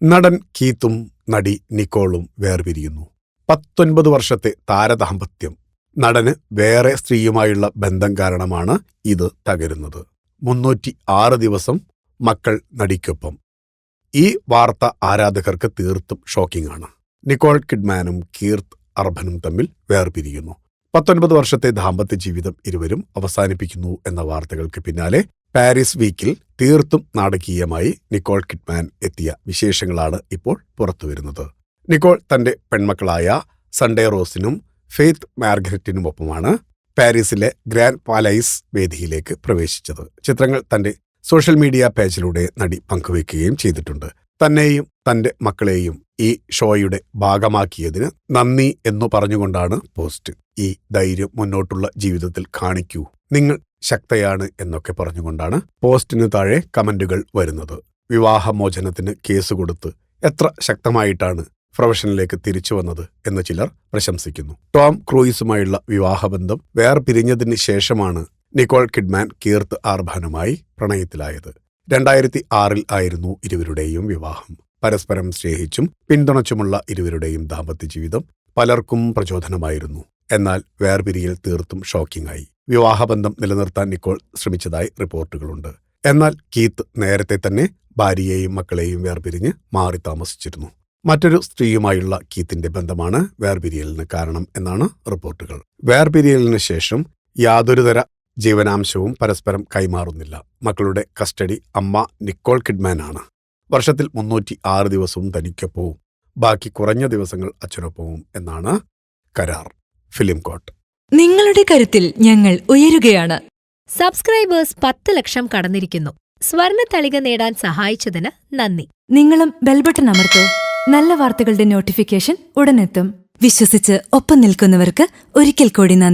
നടൻ കീത്തും നടി നിക്കോളും വേർപിരിയുന്നു. 19 വർഷത്തെ താരദാമ്പത്യം. നടന് വേറെ സ്ത്രീയുമായുള്ള ബന്ധം കാരണമാണ് ഇത് തകരുന്നത്. 306 ദിവസം മക്കൾ നടിക്കൊപ്പം. ഈ വാർത്ത ആരാധകർക്ക് തീർത്തും ഷോക്കിംഗ് ആണ്. നിക്കോൾ കിഡ്മാനും കീർത്ത് അർബനും തമ്മിൽ വേർപിരിയുന്നു. 19 വർഷത്തെ ദാമ്പത്യ ജീവിതം ഇരുവരും അവസാനിപ്പിക്കുന്നു എന്ന വാർത്തകൾക്ക് പിന്നാലെ പാരീസ് വീക്കിൽ തീർത്തും നാടകീയമായി നിക്കോൾ കിഡ്മാൻ എത്തിയ വിശേഷങ്ങളാണ് ഇപ്പോൾ പുറത്തുവരുന്നത്. നിക്കോൾ തന്റെ പെൺമക്കളായ സൺഡേ റോസിനും ഫെയ്ത്ത് മാർഗരറ്റിനുമൊപ്പമാണ് പാരീസിലെ ഗ്രാൻഡ് പാലൈസ് വേദിയിലേക്ക് പ്രവേശിച്ചത്. ചിത്രങ്ങൾ തന്റെ സോഷ്യൽ മീഡിയ പേജിലൂടെ നടി പങ്കുവയ്ക്കുകയും ചെയ്തിട്ടുണ്ട്. തന്നെയും തന്റെ മക്കളെയും ഈ ഷോയുടെ ഭാഗമാക്കിയതിന് നന്ദി എന്നു പറഞ്ഞുകൊണ്ടാണ് പോസ്റ്റ്. ഈ ധൈര്യം മുന്നോട്ടുള്ള ജീവിതത്തിൽ കാണിക്കൂ, നിങ്ങൾ ശക്തയാണ് എന്നൊക്കെ പറഞ്ഞുകൊണ്ടാണ് പോസ്റ്റിന് താഴെ കമന്റുകൾ വരുന്നത്. വിവാഹമോചനത്തിന് കേസ് കൊടുത്ത് എത്ര ശക്തമായിട്ടാണ് പ്രൊഫഷനിലേക്ക് തിരിച്ചു വന്നത് എന്ന് ചിലർ പ്രശംസിക്കുന്നു. ടോം ക്രൂയിസുമായുള്ള വിവാഹബന്ധം വേർപിരിഞ്ഞതിന് ശേഷമാണ് നിക്കോൾ കിഡ്മാൻ കീർത്ത് അർബനുമായി പ്രണയത്തിലായത്. 2006 ആയിരുന്നു ഇരുവരുടെയും വിവാഹം. പരസ്പരം സ്നേഹിച്ചും പിന്തുണച്ചുമുള്ള ഇരുവരുടെയും ദാമ്പത്യ ജീവിതം പലർക്കും പ്രചോദനമായിരുന്നു. എന്നാൽ വേർപിരിയൽ തീർത്തും ഷോക്കിംഗ് ആയി. വിവാഹബന്ധം നിലനിർത്താൻ നിക്കോൾ ശ്രമിച്ചതായി റിപ്പോർട്ടുകളുണ്ട്. എന്നാൽ കീത്ത് നേരത്തെ തന്നെ ഭാര്യയെയും മക്കളെയും വേർപിരിഞ്ഞ് മാറി താമസിച്ചിരുന്നു. മറ്റൊരു സ്ത്രീയുമായുള്ള കീത്തിന്റെ ബന്ധമാണ് വേർപിരിയലിന് കാരണം എന്നാണ് റിപ്പോർട്ടുകൾ. വേർപിരിയലിന് ശേഷം യാതൊരുതര ജീവനാംശവും പരസ്പരം കൈമാറുന്നില്ല. മക്കളുടെ കസ്റ്റഡി അമ്മ നിക്കോൾ കിഡ്മാൻ ആണ്. വർഷത്തിൽ 306 ദിവസവും തനിക്കൊപ്പവും ബാക്കി കുറഞ്ഞ ദിവസങ്ങൾ അച്ഛനൊപ്പവും എന്നാണ് കരാർ. ഫിലിം കോട്ട്. നിങ്ങളുടെ കരുത്തിൽ ഞങ്ങൾ ഉയരുകയാണ്. സബ്സ്ക്രൈബേഴ്സ് 10 ലക്ഷം കടന്നിരിക്കുന്നു. സ്വർണ്ണ തളിക നേടാൻ സഹായിച്ചതിന് നന്ദി. നിങ്ങളും ബെൽബട്ടൺ അമർത്തോ. നല്ല വാർത്തകളുടെ നോട്ടിഫിക്കേഷൻ ഉടനെത്തും. വിശ്വസിച്ച് ഒപ്പം നിൽക്കുന്നവർക്ക് ഒരിക്കൽ കൂടി നന്ദി.